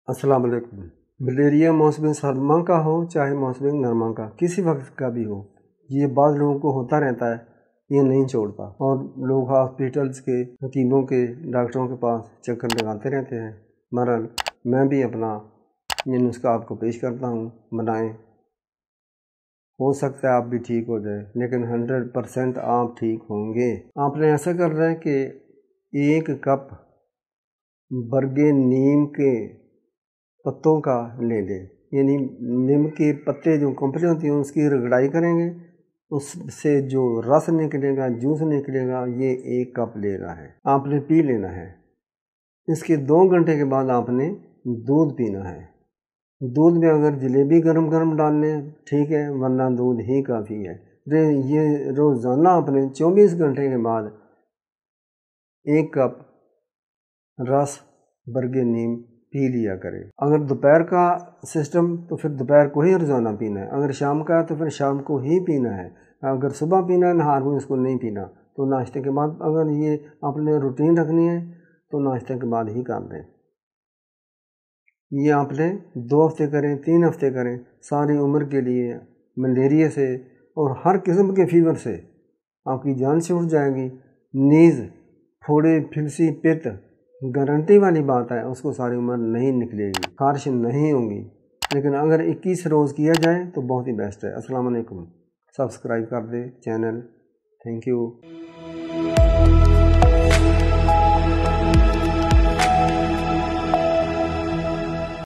अस्सलाम वालेकुम। मलेरिया मौसम सरमा का हो चाहे मौसम नरमा का, किसी वक्त का भी हो, ये बाद लोगों को होता रहता है, ये नहीं छोड़ता। और लोग हॉस्पिटल्स के हकीमों के डॉक्टरों के पास चक्कर लगाते रहते हैं। बहरहाल मैं भी अपना ये नुस्खा आपको पेश करता हूँ, बनाएं। हो सकता है आप भी ठीक हो जाए, लेकिन 100% आप ठीक होंगे। आपने ऐसा करना है कि 1 कप बरगे नीम के पत्तों का ले लें, यानी नीम के पत्ते जो कंपनी होती हैं उसकी रगड़ाई करेंगे, उससे जो रस निकलेगा, जूस निकलेगा, ये 1 कप लेना है, आपने पी लेना है। इसके 2 घंटे के बाद आपने दूध पीना है। दूध में अगर जलेबी गरम गरम डाल लें ठीक है, वरना दूध ही काफ़ी है। ये रोज़ाना आपने 24 घंटे के बाद 1 कप रस बरगे नीम पी लिया करें। अगर दोपहर का सिस्टम तो फिर दोपहर को ही रोज़ाना पीना है, अगर शाम का है तो फिर शाम को ही पीना है। अगर सुबह पीना है नहार में इसको नहीं पीना, तो नाश्ते के बाद अगर ये आपने रूटीन रखनी है तो नाश्ते के बाद ही कर दें। ये आपने 2 हफ्ते करें, 3 हफ्ते करें, सारी उम्र के लिए मलेरिया से और हर किस्म के फीवर से आपकी जान छूट जाएगी। नीज़, फोड़े, फिलसी, पित्त गारंटी वाली बात है, उसको सारी उम्र नहीं निकलेगी, खारिश नहीं होंगी। लेकिन अगर 21 रोज़ किया जाए तो बहुत ही बेस्ट है। अस्सलाम वालेकुम। सब्सक्राइब कर दे चैनल। Thank you.